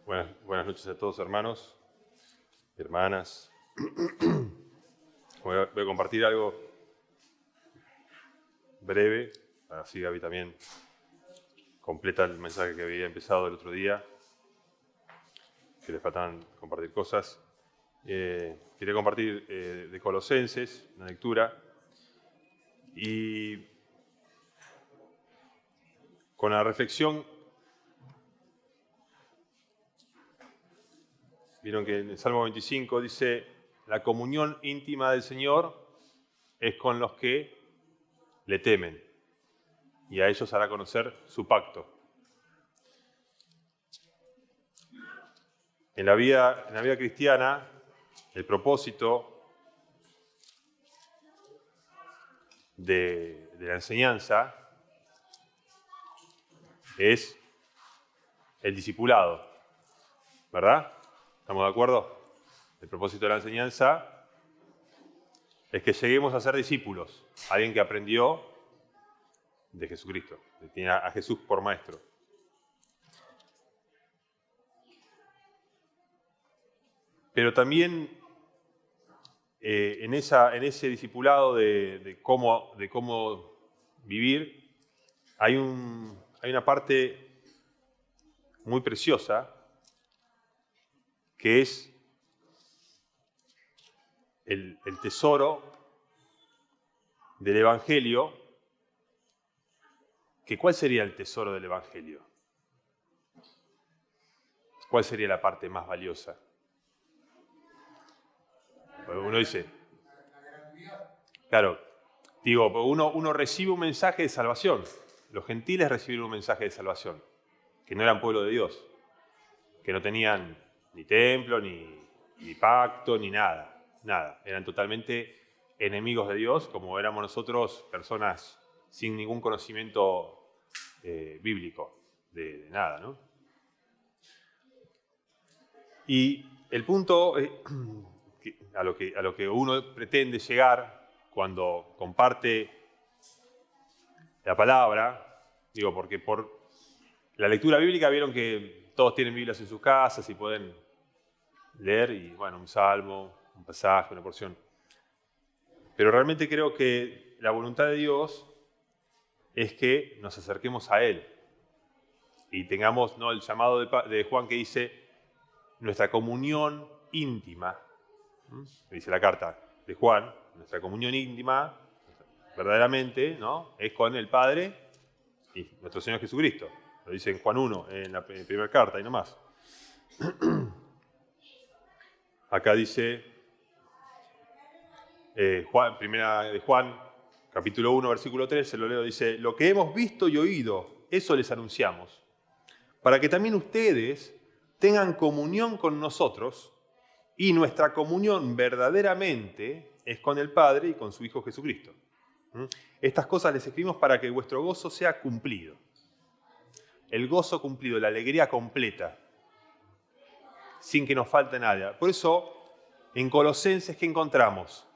Buenas noches a todos, hermanos, hermanas. Voy a compartir algo breve, así Gaby también completa el mensaje que había empezado el otro día, que le faltaban compartir cosas. Quería compartir de Colosenses, una lectura, y con la reflexión, vieron que en el Salmo 25 dice: la comunión íntima del Señor es con los que le temen, y a ellos hará conocer su pacto. En la vida cristiana, el propósito de la enseñanza es el discipulado, ¿verdad? ¿Estamos de acuerdo? El propósito de la enseñanza es que lleguemos a ser discípulos, alguien que aprendió de Jesucristo, que tiene a Jesús por maestro. Pero también en ese discipulado de cómo vivir, hay una parte muy preciosa que es el tesoro del Evangelio. ¿Cuál sería el tesoro del Evangelio? ¿Cuál sería la parte más valiosa? Uno dice, claro, digo, uno recibe un mensaje de salvación. Los gentiles recibieron un mensaje de salvación, que no eran pueblo de Dios, que no tenían ni templo, ni pacto, ni nada. Eran totalmente enemigos de Dios, como éramos nosotros, personas sin ningún conocimiento bíblico, de nada, ¿no? Y el punto a lo que uno pretende llegar cuando comparte la palabra, digo, porque por la lectura bíblica vieron que todos tienen Biblias en sus casas y pueden leer, y bueno, un salmo, un pasaje, una porción. Pero realmente creo que la voluntad de Dios es que nos acerquemos a Él y tengamos, ¿no?, el llamado de Juan que dice nuestra comunión íntima. Dice la carta de Juan, nuestra comunión íntima, verdaderamente, ¿no?, es con el Padre y nuestro Señor Jesucristo. Lo dice en Juan 1, en la primera carta, y no más. Acá dice, primera de Juan, capítulo 1, versículo 3, se lo leo, dice: lo que hemos visto y oído, eso les anunciamos, para que también ustedes tengan comunión con nosotros, y nuestra comunión verdaderamente es con el Padre y con su Hijo Jesucristo. Estas cosas les escribimos para que vuestro gozo sea cumplido. El gozo cumplido, la alegría completa, sin que nos falte nada. Por eso, en Colosenses, ¿qué encontramos?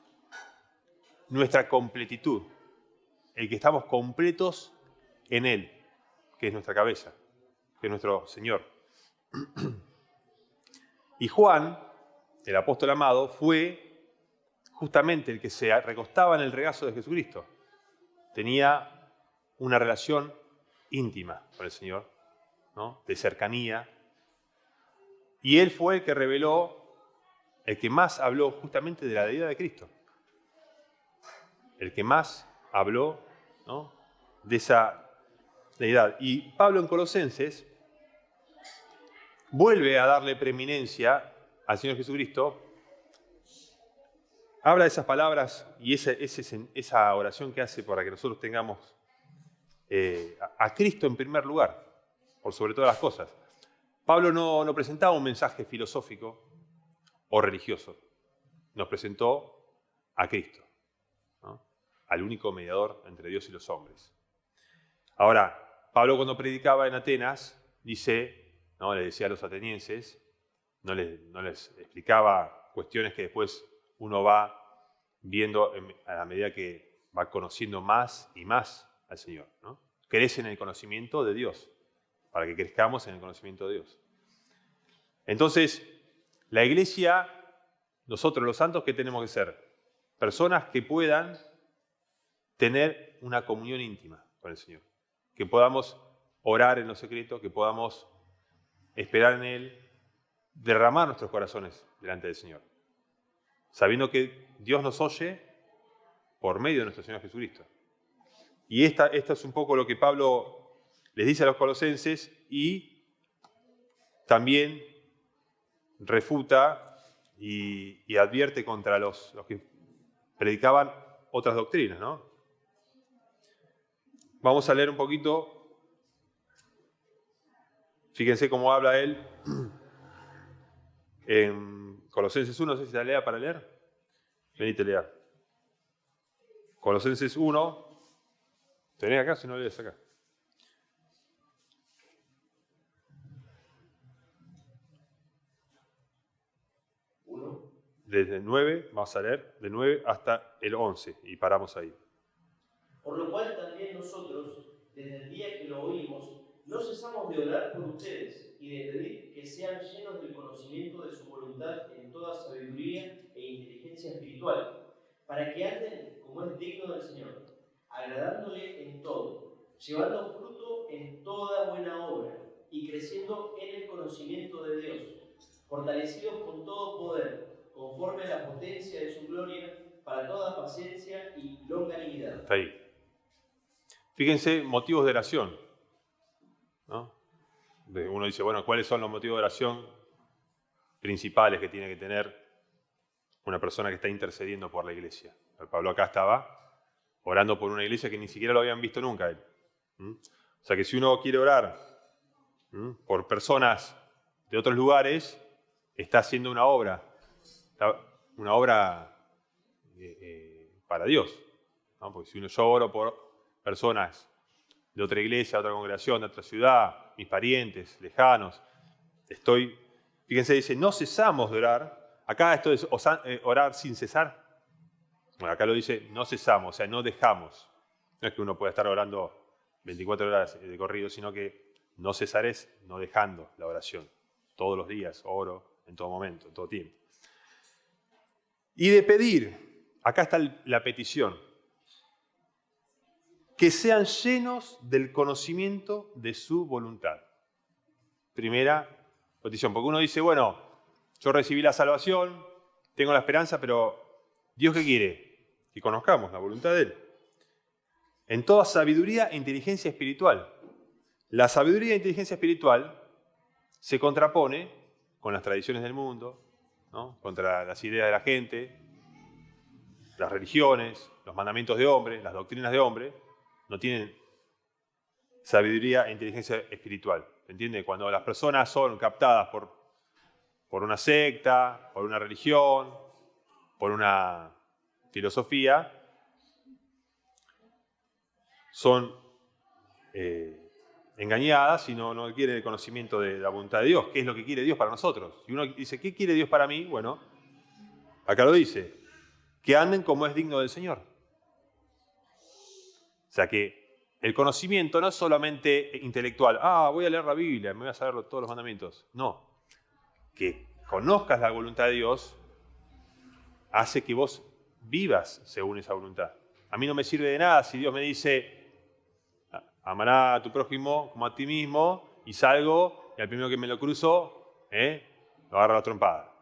Nuestra completitud. El que estamos completos en Él, que es nuestra cabeza, que es nuestro Señor. Y Juan, el apóstol amado, fue justamente el que se recostaba en el regazo de Jesucristo. Tenía una relación íntima con el Señor, ¿no?, de cercanía. Y él fue el que reveló, el que más habló justamente de la deidad de Cristo. El que más habló, ¿no?, de esa deidad. Y Pablo en Colosenses vuelve a darle preeminencia al Señor Jesucristo. Habla de esas palabras y esa oración que hace para que nosotros tengamos a Cristo en primer lugar, por sobre todas las cosas. Pablo no presentaba un mensaje filosófico o religioso. Nos presentó a Cristo, ¿no?, al único mediador entre Dios y los hombres. Ahora, Pablo cuando predicaba en Atenas, dice, ¿no?, le decía a los atenienses, no les explicaba cuestiones que después uno va viendo a la medida que va conociendo más y más al Señor, ¿no? Crece en el conocimiento de Dios, para que crezcamos en el conocimiento de Dios. Entonces, la iglesia, nosotros los santos, ¿qué tenemos que ser? Personas que puedan tener una comunión íntima con el Señor. Que podamos orar en lo secreto, que podamos esperar en Él, derramar nuestros corazones delante del Señor. Sabiendo que Dios nos oye por medio de nuestro Señor Jesucristo. Y esta es un poco lo que Pablo les dice a los colosenses y también refuta y advierte contra los que predicaban otras doctrinas, ¿no? Vamos a leer un poquito. Fíjense cómo habla él en Colosenses 1, no sé si la lea para leer. Venite, lea. Colosenses 1. ¿Tenés acá? Si no lees acá. Desde el 9, vamos a leer, del 9 hasta el 11, y paramos ahí. Por lo cual también nosotros, desde el día que lo oímos, no cesamos de orar por ustedes y de pedir que sean llenos del conocimiento de su voluntad en toda sabiduría e inteligencia espiritual, para que anden como es digno del Señor, agradándole en todo, llevando fruto en toda buena obra y creciendo en el conocimiento de Dios, fortalecidos con todo poder, conforme a la potencia de su gloria, para toda paciencia y longanimidad. Hasta ahí. Fíjense, motivos de oración, ¿no? Uno dice, bueno, ¿cuáles son los motivos de oración principales que tiene que tener una persona que está intercediendo por la iglesia? Pablo acá estaba orando por una iglesia que ni siquiera lo habían visto nunca él. O sea que si uno quiere orar por personas de otros lugares, está haciendo una obra para Dios, ¿no? Porque si yo oro por personas de otra iglesia, de otra congregación, de otra ciudad, mis parientes, lejanos, fíjense, dice, no cesamos de orar. Acá esto es orar sin cesar. Bueno, acá lo dice, no cesamos, o sea, no dejamos. No es que uno pueda estar orando 24 horas de corrido, sino que no cesar es no dejando la oración. Todos los días oro, en todo momento, en todo tiempo. Y de pedir, acá está la petición, que sean llenos del conocimiento de su voluntad. Primera petición, porque uno dice, bueno, yo recibí la salvación, tengo la esperanza, pero ¿Dios qué quiere? Que conozcamos la voluntad de Él. En toda sabiduría e inteligencia espiritual. La sabiduría e inteligencia espiritual se contrapone con las tradiciones del mundo, ¿no? Contra las ideas de la gente, las religiones, los mandamientos de hombre, las doctrinas de hombre, no tienen sabiduría e inteligencia espiritual. ¿Entiende? Cuando las personas son captadas por una secta, por una religión, por una filosofía, son engañadas y no quieren el conocimiento de la voluntad de Dios. ¿Qué es lo que quiere Dios para nosotros? Y uno dice, ¿qué quiere Dios para mí? Bueno, acá lo dice, que anden como es digno del Señor. O sea que el conocimiento no es solamente intelectual. Voy a leer la Biblia, me voy a saber todos los mandamientos. No. Que conozcas la voluntad de Dios hace que vos vivas según esa voluntad. A mí no me sirve de nada si Dios me dice, amará a tu prójimo como a ti mismo, y salgo y al primero que me lo cruzo, lo agarro a la trompada.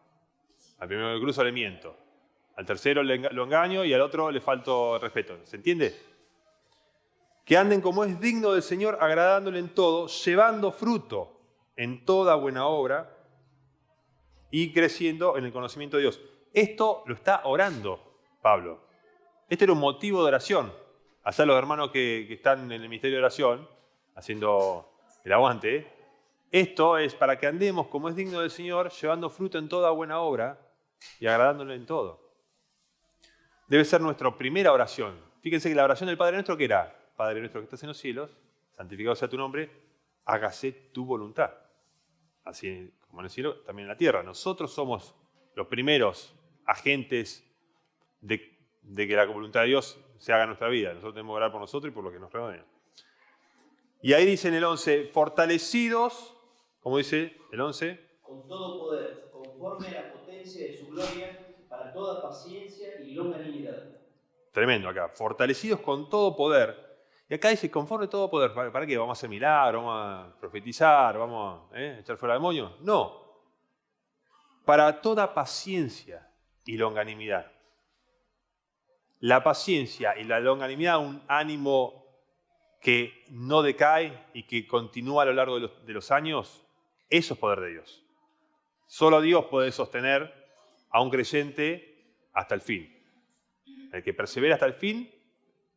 Al primero que me lo cruzo le miento. Al tercero lo engaño y al otro le falto respeto. ¿Se entiende? Que anden como es digno del Señor, agradándole en todo, llevando fruto en toda buena obra y creciendo en el conocimiento de Dios. Esto lo está orando Pablo. Este era un motivo de oración. Allá los hermanos que están en el ministerio de oración, haciendo el aguante, esto es para que andemos como es digno del Señor, llevando fruto en toda buena obra y agradándole en todo. Debe ser nuestra primera oración. Fíjense que la oración del Padre Nuestro, ¿qué era? Padre nuestro que estás en los cielos, santificado sea tu nombre, hágase tu voluntad. Así como en el cielo, también en la tierra. Nosotros somos los primeros agentes de que la voluntad de Dios se haga en nuestra vida. Nosotros tenemos que orar por nosotros y por los que nos rodean. Y ahí dice en el 11, fortalecidos, ¿cómo dice el 11? Con todo poder, conforme a la potencia de su gloria, para toda paciencia y longanimidad. Tremendo acá. Fortalecidos con todo poder. Y acá dice, conforme a todo poder. ¿Para qué? ¿Vamos a hacer milagros? ¿Vamos a profetizar? ¿Vamos a echar fuera demonios? No. Para toda paciencia y longanimidad. La paciencia y la longanimidad, un ánimo que no decae y que continúa a lo largo de los años, eso es poder de Dios. Solo Dios puede sostener a un creyente hasta el fin. El que persevera hasta el fin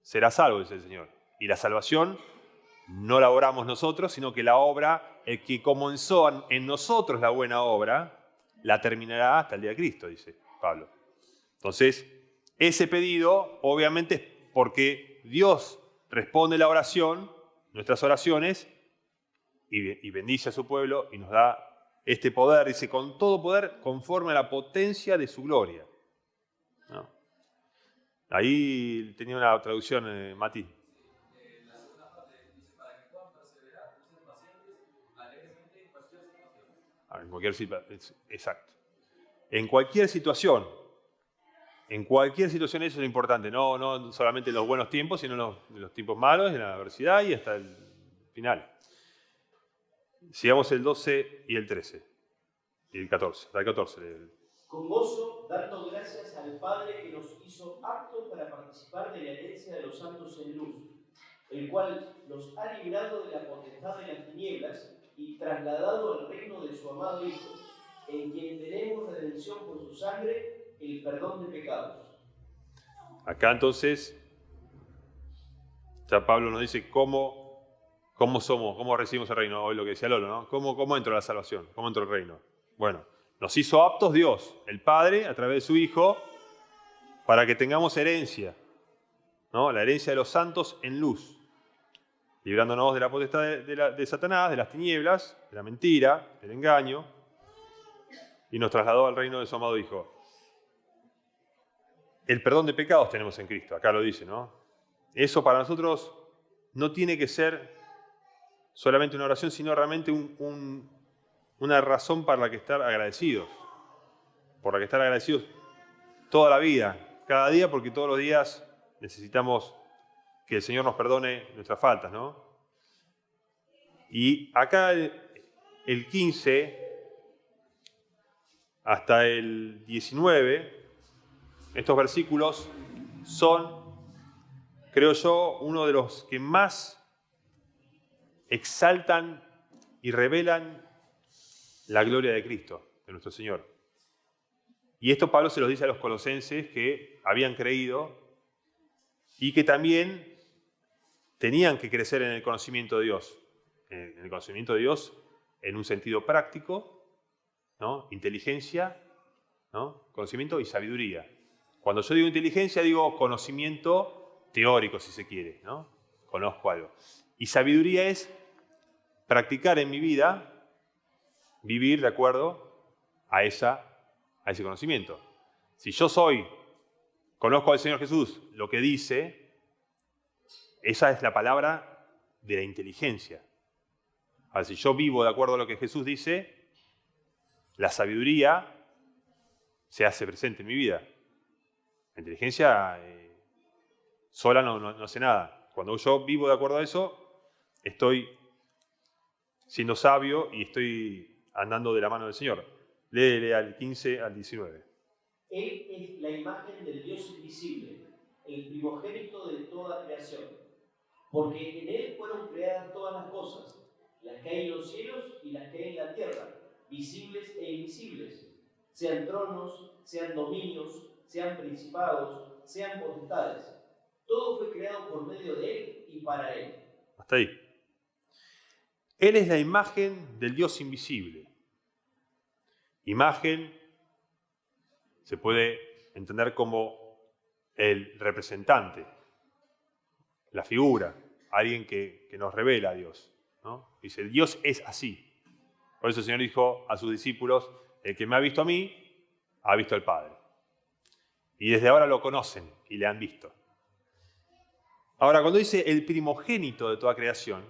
será salvo, dice el Señor. Y la salvación no la obramos nosotros, sino que la obra, el que comenzó en nosotros la buena obra, la terminará hasta el día de Cristo, dice Pablo. Entonces, ese pedido, obviamente, es porque Dios responde la oración, nuestras oraciones, y bendice a su pueblo y nos da este poder, dice, con todo poder conforme a la potencia de su gloria. ¿No? Ahí tenía una traducción, Mati. La segunda parte dice, para que puedan perseverar, ser pacientes, alegremente en cualquier situación. En cualquier situación, exacto. En cualquier situación. En cualquier situación eso es lo importante, no solamente en los buenos tiempos, sino en los tiempos malos, en la adversidad y hasta el final. Sigamos el 12 y el 13. Y el 14. Hasta el 14. Con gozo, dando gracias al Padre que nos hizo aptos para participar de la herencia de los santos en luz, el cual nos ha librado de la potestad de las tinieblas y trasladado al reino de su amado Hijo, en quien tenemos redención por su sangre, el perdón de pecados. Acá entonces, ya Pablo nos dice cómo somos, cómo recibimos el reino. Hoy lo que decía Lolo, ¿no? ¿Cómo entró la salvación? ¿Cómo entró el reino? Bueno, nos hizo aptos Dios, el Padre, a través de su Hijo, para que tengamos herencia, ¿no? La herencia de los santos en luz, librándonos de la potestad de Satanás, de las tinieblas, de la mentira, del engaño, y nos trasladó al reino de su amado Hijo. El perdón de pecados tenemos en Cristo, acá lo dice, ¿no? Eso para nosotros no tiene que ser solamente una oración, sino realmente una razón para la que estar agradecidos. Por la que estar agradecidos toda la vida, cada día, porque todos los días necesitamos que el Señor nos perdone nuestras faltas, ¿no? Y acá el 15 hasta el 19, estos versículos son, creo yo, uno de los que más exaltan y revelan la gloria de Cristo, de nuestro Señor. Y esto Pablo se los dice a los colosenses que habían creído y que también tenían que crecer en el conocimiento de Dios. En el conocimiento de Dios en un sentido práctico, ¿no? Inteligencia, ¿no? Conocimiento y sabiduría. Cuando yo digo inteligencia, digo conocimiento teórico, si se quiere, ¿no? Conozco algo. Y sabiduría es practicar en mi vida, vivir de acuerdo a ese conocimiento. Si yo conozco al Señor Jesús, lo que dice, esa es la palabra de la inteligencia. Ahora, si yo vivo de acuerdo a lo que Jesús dice, la sabiduría se hace presente en mi vida. La inteligencia sola no hace nada. Cuando yo vivo de acuerdo a eso, estoy siendo sabio y estoy andando de la mano del Señor. Léele al 15 al 19. Él es la imagen del Dios invisible, el primogénito de toda creación, porque en Él fueron creadas todas las cosas, las que hay en los cielos y las que hay en la tierra, visibles e invisibles, sean tronos, sean dominios, sean principados, sean potestades. Todo fue creado por medio de Él y para Él. Hasta ahí. Él es la imagen del Dios invisible. Imagen se puede entender como el representante, la figura, alguien que nos revela a Dios, ¿no? Dice, Dios es así. Por eso el Señor dijo a sus discípulos, el que me ha visto a mí, ha visto al Padre. Y desde ahora lo conocen y le han visto. Ahora, cuando dice el primogénito de toda creación,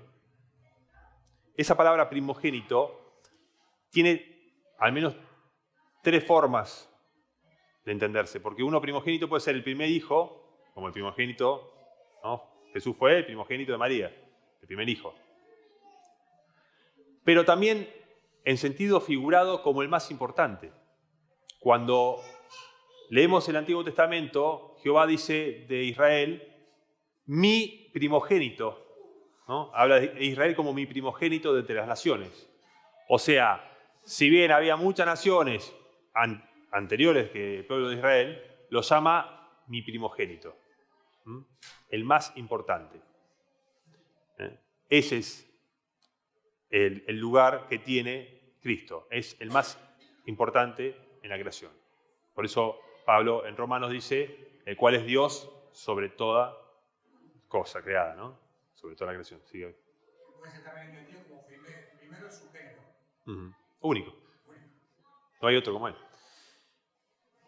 esa palabra primogénito tiene al menos 3 formas de entenderse, porque uno primogénito puede ser el primer hijo, como el primogénito, ¿no? Jesús fue el primogénito de María, el primer hijo. Pero también en sentido figurado como el más importante. Cuando leemos el Antiguo Testamento, Jehová dice de Israel, mi primogénito, ¿no? Habla de Israel como mi primogénito de entre las naciones. O sea, si bien había muchas naciones anteriores que el pueblo de Israel, lo llama mi primogénito, el más importante. Ese es el lugar que tiene Cristo, es el más importante en la creación. Por eso Pablo en Romanos dice, el cual es Dios sobre toda cosa creada, ¿no? Sobre toda la creación. Sigue. Puede ser también entendido como primero en su género. Único. No hay otro como Él.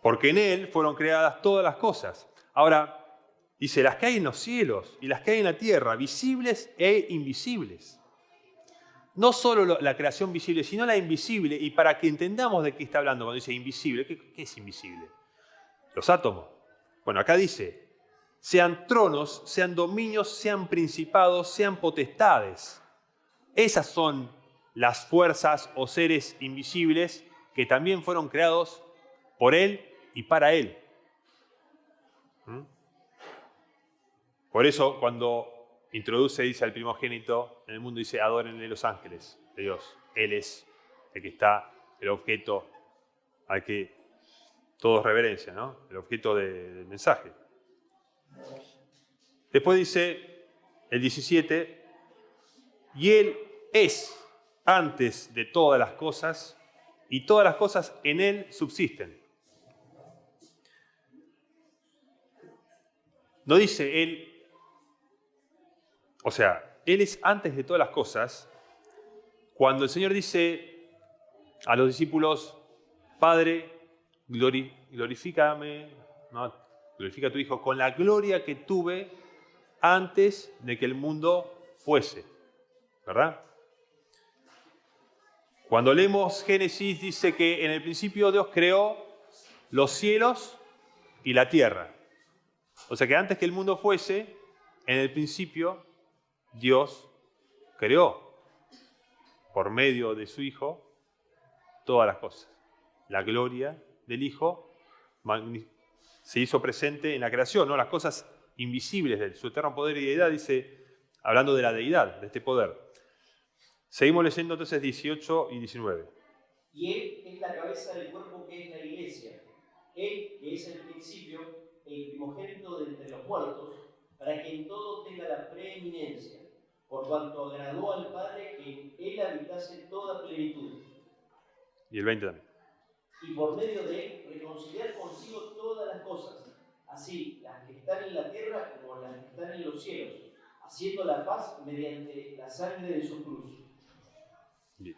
Porque en Él fueron creadas todas las cosas. Ahora, dice, las que hay en los cielos y las que hay en la tierra, visibles e invisibles. No solo la creación visible, sino la invisible. Y para que entendamos de qué está hablando cuando dice invisible, ¿qué es invisible? Los átomos. Bueno, acá dice, sean tronos, sean dominios, sean principados, sean potestades. Esas son las fuerzas o seres invisibles que también fueron creados por Él y para Él. Por eso, cuando introduce, dice al primogénito en el mundo, dice, adórenle los ángeles de Dios. Él es el que está, el objeto al que todos reverencian, ¿no? El objeto del mensaje. Después dice el 17, y Él es antes de todas las cosas, y todas las cosas en Él subsisten. No dice Él, o sea, Él es antes de todas las cosas. Cuando el Señor dice a los discípulos, Padre, glorifícame, ¿no? Glorifica a tu Hijo con la gloria que tuve antes de que el mundo fuese, ¿verdad? Cuando leemos Génesis dice que en el principio Dios creó los cielos y la tierra. O sea que antes que el mundo fuese, en el principio Dios creó por medio de su Hijo todas las cosas. La gloria del Hijo se hizo presente en la creación, ¿no? Las cosas invisibles de su eterno poder y deidad, dice, hablando de la deidad, de este poder. Seguimos leyendo entonces 18 y 19. Y Él es la cabeza del cuerpo que es la iglesia. Él, que es el principio, el primogénito de entre los muertos, para que en todo tenga la preeminencia, por cuanto agradó al Padre que en Él habitase toda plenitud. Y el 20 también. Y por medio de Él reconciliar consigo todas las cosas, así las que están en la tierra como las que están en los cielos, haciendo la paz mediante la sangre de su cruz. Bien.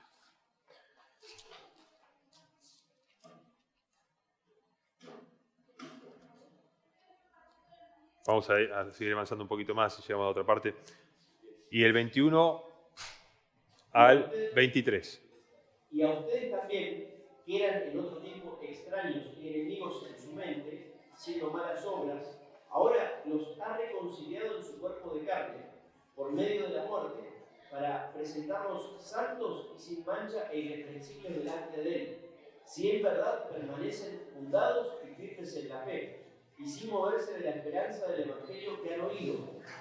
Vamos a seguir avanzando un poquito más y llegamos a otra parte. Y el 21 al 23. Y a ustedes también, que eran en otro tiempo extraños y enemigos en su mente, haciendo malas obras, ahora los ha reconciliado en su cuerpo de carne, por medio de la muerte, para presentarnos santos y sin mancha e irreprensibles delante de Él, si en verdad permanecen fundados y firmes en la fe, y sin moverse de la esperanza del Evangelio que han oído,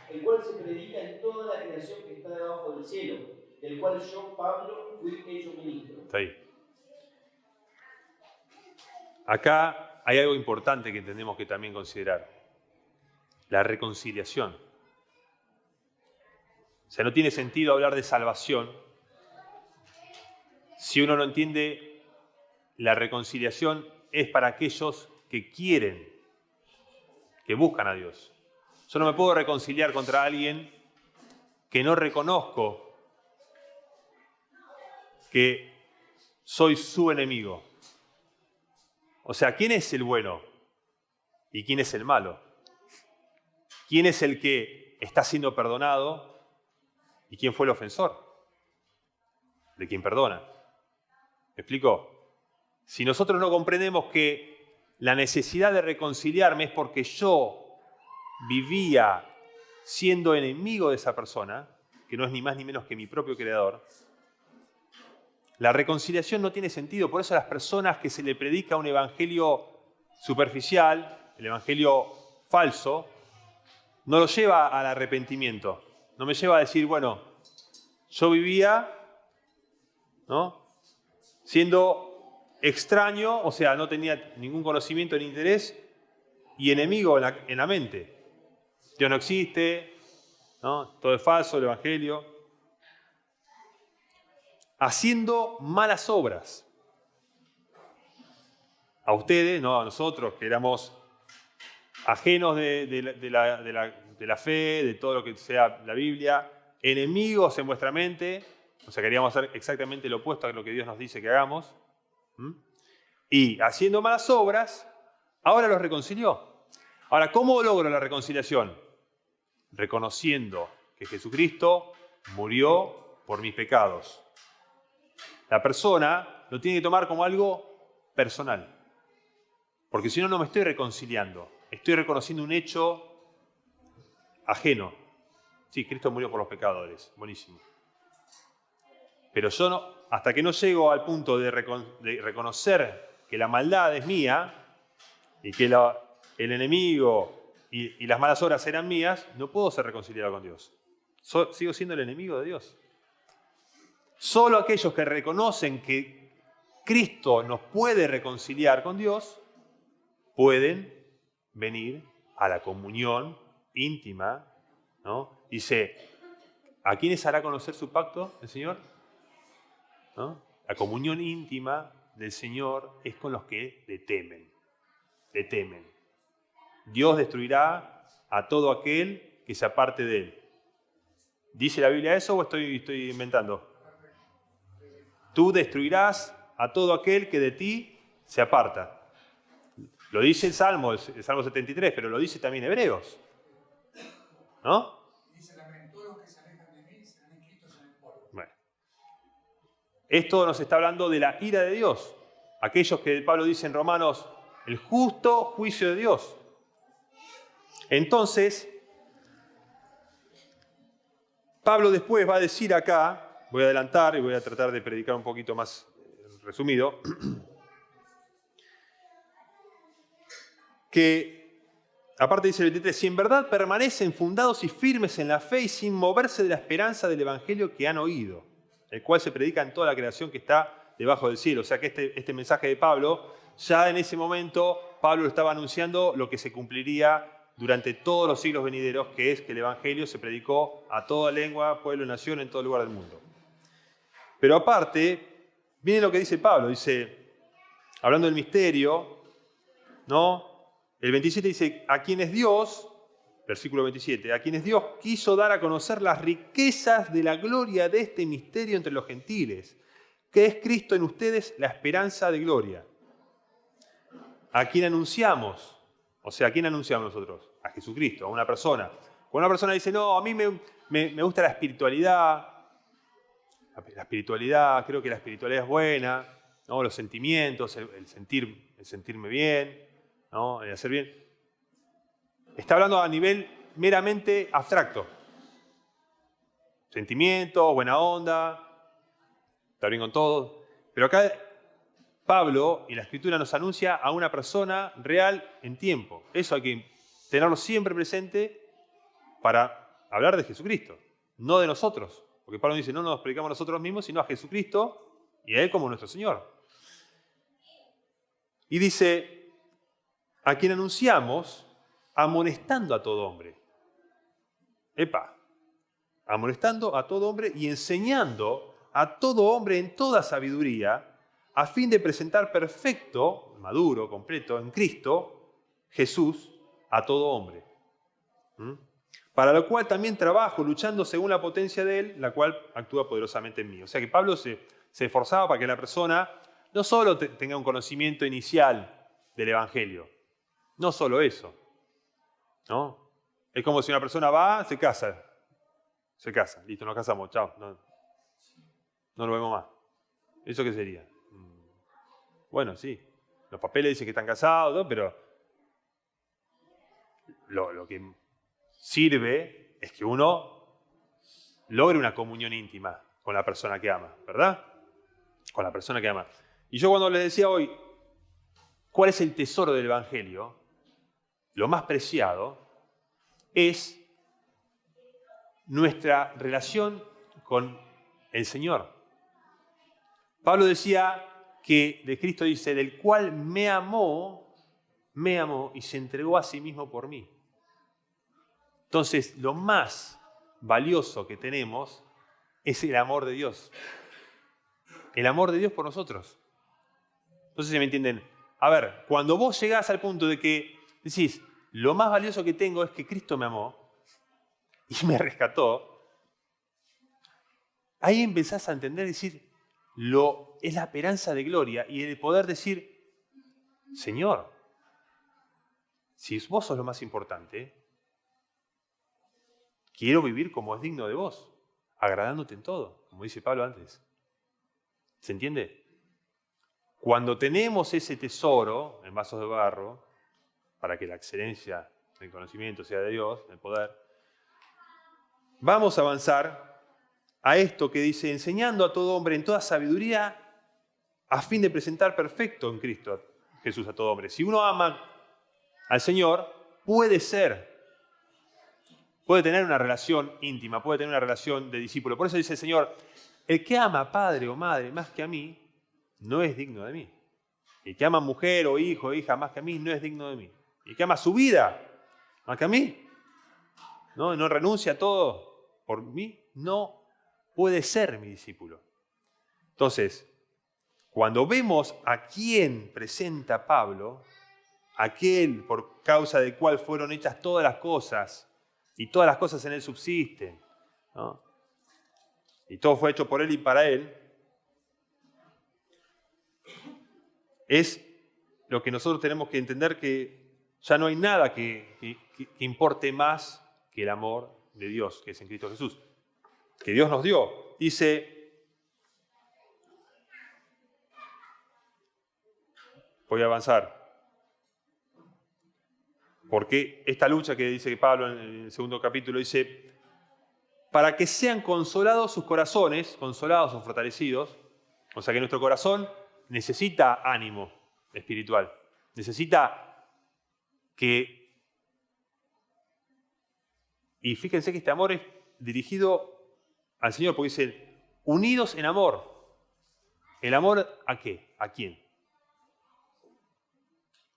el cual se predica en toda la creación que está debajo del cielo, del cual yo, Pablo, fui hecho ministro. Está ahí. Acá hay algo importante que tenemos que también considerar. La reconciliación. O sea, no tiene sentido hablar de salvación si uno no entiende la reconciliación es para aquellos que quieren, que buscan a Dios. Yo no me puedo reconciliar contra alguien que no reconozco que soy su enemigo. O sea, ¿quién es el bueno y quién es el malo? ¿Quién es el que está siendo perdonado y quién fue el ofensor? De quien perdona. ¿Me explico? Si nosotros no comprendemos que la necesidad de reconciliarme es porque yo vivía siendo enemigo de esa persona, que no es ni más ni menos que mi propio creador, la reconciliación no tiene sentido. Por eso a las personas que se le predica un evangelio superficial, el evangelio falso, no lo lleva al arrepentimiento. No me lleva a decir, bueno, yo vivía, ¿no?, siendo extraño, o sea, no tenía ningún conocimiento ni interés, y enemigo en la mente. Dios no existe, ¿no?, todo es falso, el evangelio. Haciendo malas obras. A ustedes, no a nosotros, que éramos ajenos de la fe, de todo lo que sea la Biblia, enemigos en vuestra mente, o sea, queríamos hacer exactamente lo opuesto a lo que Dios nos dice que hagamos, y haciendo malas obras, ahora los reconcilió. Ahora, ¿cómo logro la reconciliación? Reconociendo que Jesucristo murió por mis pecados. La persona lo tiene que tomar como algo personal. Porque si no, no me estoy reconciliando. Estoy reconociendo un hecho ajeno. Sí, Cristo murió por los pecadores. Buenísimo. Pero yo no, hasta que no llego al punto de reconocer que la maldad es mía y que el enemigo y las malas obras eran mías, no puedo ser reconciliado con Dios. Sigo siendo el enemigo de Dios. Solo aquellos que reconocen que Cristo nos puede reconciliar con Dios pueden venir a la comunión íntima, ¿no? Dice, ¿a quiénes hará conocer su pacto el Señor? ¿No? La comunión íntima del Señor es con los que le temen. Le temen. Dios destruirá a todo aquel que se aparte de Él. ¿Dice la Biblia eso o estoy inventando? Tú destruirás a todo aquel que de ti se aparta. Lo dice el Salmo 73, pero lo dice también Hebreos. ¿No? Dice también, todos los que se alejan de mí serán inscritos en el polvo. Bueno. Esto nos está hablando de la ira de Dios. Aquellos que Pablo dice en Romanos, el justo juicio de Dios. Entonces, Pablo después va a decir acá, voy a adelantar y voy a tratar de predicar un poquito más resumido, que, aparte dice el 23, si en verdad permanecen fundados y firmes en la fe y sin moverse de la esperanza del evangelio que han oído, el cual se predica en toda la creación que está debajo del cielo. O sea que este mensaje de Pablo, ya en ese momento, Pablo estaba anunciando lo que se cumpliría durante todos los siglos venideros, que es que el evangelio se predicó a toda lengua, pueblo y nación en todo lugar del mundo. Pero aparte, viene lo que dice Pablo, dice, hablando del misterio, ¿no? El 27 dice, a quienes Dios, versículo 27, a quienes Dios quiso dar a conocer las riquezas de la gloria de este misterio entre los gentiles, que es Cristo en ustedes la esperanza de gloria. ¿A quién anunciamos? O sea, ¿a quién anunciamos nosotros? A Jesucristo, a una persona. Cuando una persona dice, no, a mí me gusta la espiritualidad, creo que la espiritualidad es buena, ¿no? Los sentimientos, el sentirme bien, ¿no? El hacer bien. Está hablando a nivel meramente abstracto. Sentimientos, buena onda, estar bien con todos. Pero acá Pablo y la Escritura nos anuncia a una persona real en tiempo. Eso hay que tenerlo siempre presente para hablar de Jesucristo, no de nosotros. Porque Pablo dice, no nos predicamos nosotros mismos, sino a Jesucristo y a Él como nuestro Señor. Y dice, a quien anunciamos, amonestando a todo hombre. Amonestando a todo hombre y enseñando a todo hombre en toda sabiduría, a fin de presentar perfecto, maduro, completo, en Cristo, Jesús, a todo hombre. Para lo cual también trabajo, luchando según la potencia de Él, la cual actúa poderosamente en mí. O sea que Pablo se esforzaba para que la persona no solo tenga un conocimiento inicial del Evangelio, no solo eso, ¿no? Es como si una persona va, se casa, listo, nos casamos, chao, no nos vemos más. ¿Eso qué sería? Bueno, sí, los papeles dicen que están casados, ¿no? Pero lo que sirve es que uno logre una comunión íntima con la persona que ama, ¿verdad? Con la persona que ama. Y yo cuando les decía hoy, ¿cuál es el tesoro del Evangelio? Lo más preciado es nuestra relación con el Señor. Pablo decía que de Cristo dice, del cual me amó y se entregó a sí mismo por mí. Entonces, lo más valioso que tenemos es el amor de Dios. El amor de Dios por nosotros. No sé si me entienden. A ver, cuando vos llegás al punto de que decís, lo más valioso que tengo es que Cristo me amó y me rescató, ahí empezás a entender, decir, es la esperanza de gloria y de poder decir, Señor, si vos sos lo más importante, quiero vivir como es digno de vos, agradándote en todo, como dice Pablo antes. ¿Se entiende? Cuando tenemos ese tesoro en vasos de barro, para que la excelencia del conocimiento sea de Dios, el poder, vamos a avanzar a esto que dice, enseñando a todo hombre en toda sabiduría, a fin de presentar perfecto en Cristo Jesús a todo hombre. Si uno ama al Señor, puede tener una relación íntima, puede tener una relación de discípulo. Por eso dice el Señor, el que ama a padre o madre más que a mí, no es digno de mí. El que ama mujer o hijo o hija más que a mí, no es digno de mí. El que ama su vida más que a mí, no renuncia a todo por mí, no puede ser mi discípulo. Entonces, cuando vemos a quién presenta Pablo, aquel por causa del cual fueron hechas todas las cosas, y todas las cosas en él subsisten, ¿no? Y todo fue hecho por él y para él, es lo que nosotros tenemos que entender, que ya no hay nada que importe más que el amor de Dios, que es en Cristo Jesús, que Dios nos dio. Dice, voy a avanzar, porque esta lucha que dice Pablo en el segundo capítulo, dice, para que sean consolados sus corazones, consolados o fortalecidos, o sea que nuestro corazón necesita ánimo espiritual, necesita que... Y fíjense que este amor es dirigido al Señor, porque dice, unidos en amor. ¿El amor a qué? ¿A quién?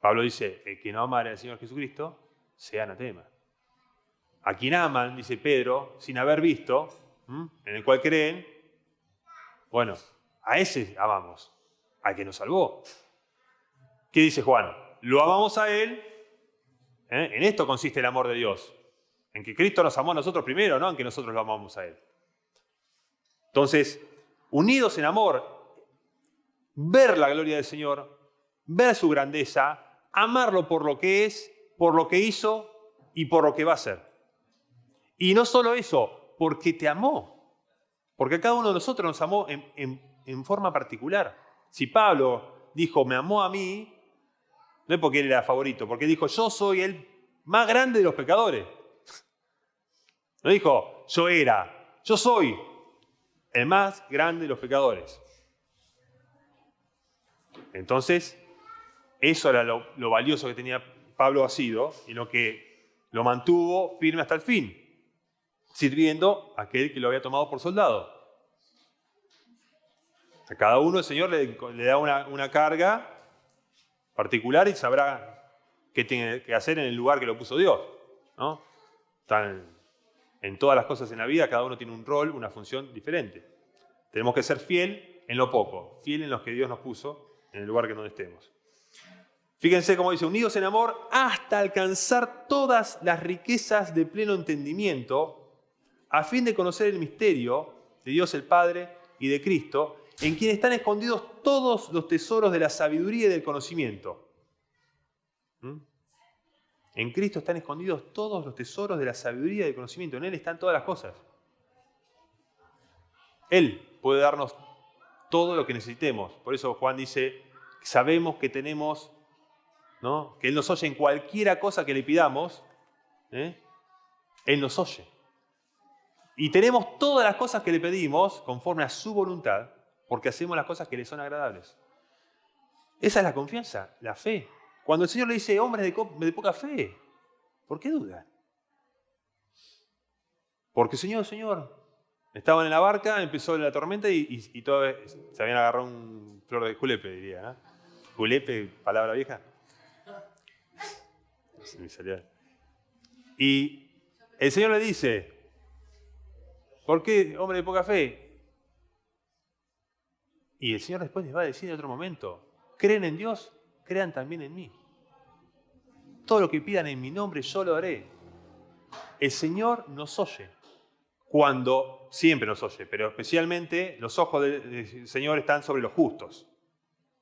Pablo dice, el que no amare al Señor Jesucristo, sea anatema. A quien aman, dice Pedro, sin haber visto, en el cual creen, bueno, a ese amamos, al que nos salvó. ¿Qué dice Juan? Lo amamos a Él, en esto consiste el amor de Dios, en que Cristo nos amó a nosotros primero, no en que nosotros lo amamos a Él. Entonces, unidos en amor, ver la gloria del Señor, ver su grandeza, amarlo por lo que es, por lo que hizo y por lo que va a ser. Y no solo eso, porque te amó. Porque cada uno de nosotros nos amó en forma particular. Si Pablo dijo, me amó a mí, no es porque él era favorito, porque dijo, yo soy el más grande de los pecadores. No dijo, yo soy el más grande de los pecadores. Entonces, eso era lo valioso que tenía Pablo asido y lo que lo mantuvo firme hasta el fin, sirviendo a aquel que lo había tomado por soldado. A cada uno el Señor le da una carga particular y sabrá qué tiene que hacer en el lugar que lo puso Dios, ¿no? En todas las cosas en la vida, cada uno tiene un rol, una función diferente. Tenemos que ser fiel en lo poco, fiel en los que Dios nos puso, en el lugar que donde estemos. Fíjense cómo dice, unidos en amor hasta alcanzar todas las riquezas de pleno entendimiento, a fin de conocer el misterio de Dios el Padre y de Cristo, en quien están escondidos todos los tesoros de la sabiduría y del conocimiento. En Cristo están escondidos todos los tesoros de la sabiduría y del conocimiento. En Él están todas las cosas. Él puede darnos todo lo que necesitemos. Por eso Juan dice sabemos que tenemos, ¿no? Que Él nos oye en cualquiera cosa que le pidamos, Él nos oye. Y tenemos todas las cosas que le pedimos conforme a su voluntad, porque hacemos las cosas que le son agradables. Esa es la confianza, la fe. Cuando el Señor le dice, hombres de poca fe, ¿por qué dudan? Porque Señor, estaban en la barca, empezó la tormenta y todos se habían agarrado un flor de julepe, diría, ¿no? Julepe, palabra vieja. Se me salía. Y el Señor le dice, ¿por qué, hombre de poca fe? Y el Señor después les va a decir en otro momento, ¿creen en Dios? Crean también en mí. Todo lo que pidan en mi nombre yo lo haré. El Señor nos oye. Siempre nos oye, pero especialmente los ojos del Señor están sobre los justos.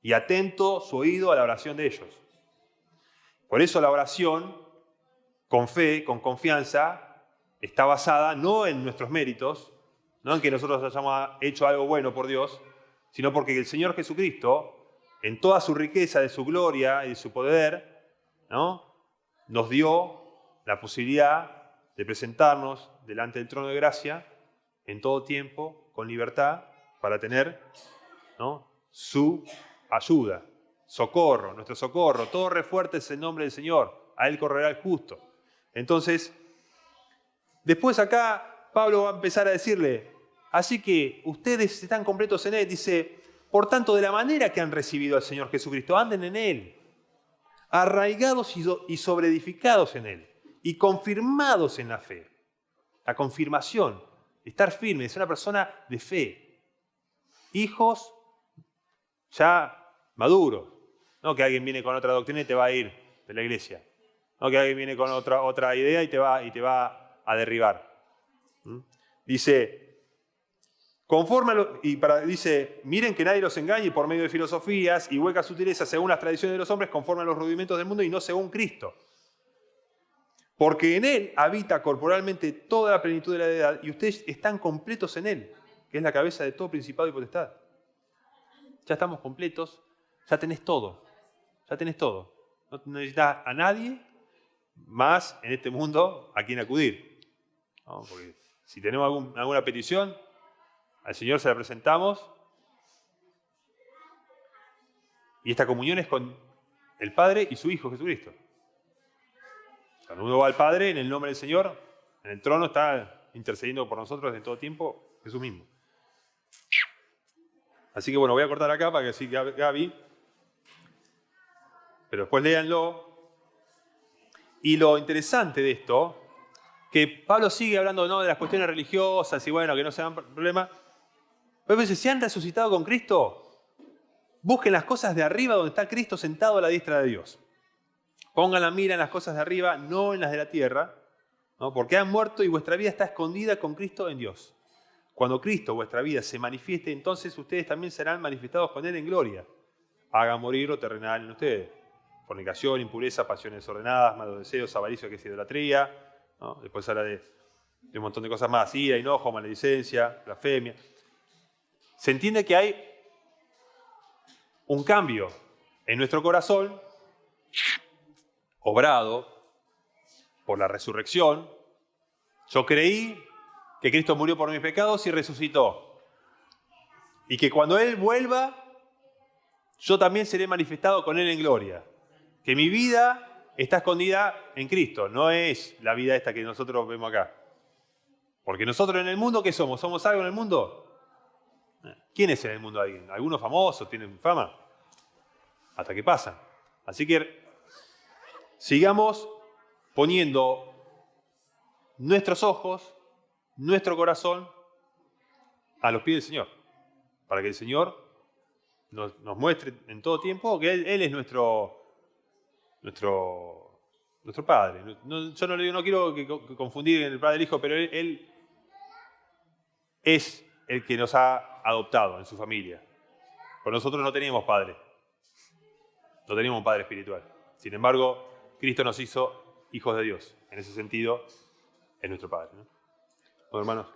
Y atento su oído a la oración de ellos. Por eso la oración, con fe, con confianza, está basada no en nuestros méritos, no en que nosotros hayamos hecho algo bueno por Dios, sino porque el Señor Jesucristo, en toda su riqueza de su gloria y de su poder, ¿no? Nos dio la posibilidad de presentarnos delante del trono de gracia en todo tiempo, con libertad, para tener, ¿no? Su ayuda, socorro, nuestro socorro. Todo refuerte es el nombre del Señor, a Él correrá el justo. Entonces, después acá Pablo va a empezar a decirle, así que ustedes están completos en Él, dice, por tanto, de la manera que han recibido al Señor Jesucristo, anden en Él, arraigados y sobreedificados en Él, y confirmados en la fe. La confirmación, estar firme, es una persona de fe. Hijos ya maduros. No que alguien viene con otra doctrina y te va a ir de la iglesia. No que alguien viene con otra idea y te va a derribar. Dice, dice, miren que nadie los engañe por medio de filosofías y huecas sutilezas según las tradiciones de los hombres, conforme a los rudimentos del mundo y no según Cristo. Porque en Él habita corporalmente toda la plenitud de la deidad y ustedes están completos en Él, que es la cabeza de todo principado y potestad. Ya estamos completos, ya tenés todo. Ya tenés todo. No necesitas a nadie más en este mundo a quien acudir. ¿No? Porque si tenemos alguna petición, al Señor se la presentamos. Y esta comunión es con el Padre y su Hijo Jesucristo. Cuando uno va al Padre en el nombre del Señor, en el trono está intercediendo por nosotros en todo tiempo Jesús mismo. Así que bueno, voy a cortar acá para que así Gaby. Pero después léanlo. Y lo interesante de esto, que Pablo sigue hablando ¿no? de las cuestiones religiosas y bueno, que no se dan problema. Pero dice, si han resucitado con Cristo, busquen las cosas de arriba donde está Cristo sentado a la diestra de Dios. Pongan la mira en las cosas de arriba, no en las de la tierra, ¿no? Porque han muerto y vuestra vida está escondida con Cristo en Dios. Cuando Cristo, vuestra vida, se manifieste, entonces ustedes también serán manifestados con Él en gloria. Haga morir lo terrenal en ustedes. Fornicación, impureza, pasiones desordenadas, malos deseos, avaricia, que es idolatría. ¿No? Después habla de un montón de cosas más. Ira, enojo, maledicencia, blasfemia. Se entiende que hay un cambio en nuestro corazón, obrado por la resurrección. Yo creí que Cristo murió por mis pecados y resucitó. Y que cuando Él vuelva, yo también seré manifestado con Él en gloria. Que mi vida está escondida en Cristo, no es la vida esta que nosotros vemos acá. Porque nosotros en el mundo, ¿qué somos? ¿Somos algo en el mundo? ¿Quién es en el mundo alguien? ¿Algunos famosos tienen fama? Hasta que pasa. Así que sigamos poniendo nuestros ojos, nuestro corazón a los pies del Señor. Para que el Señor nos muestre en todo tiempo que Él es nuestro Padre. Yo no quiero confundir el Padre y el Hijo, pero Él es el que nos ha adoptado en su familia. Porque nosotros no teníamos padre. No teníamos un padre espiritual. Sin embargo, Cristo nos hizo hijos de Dios. En ese sentido, es nuestro Padre, ¿no? Bueno, hermanos.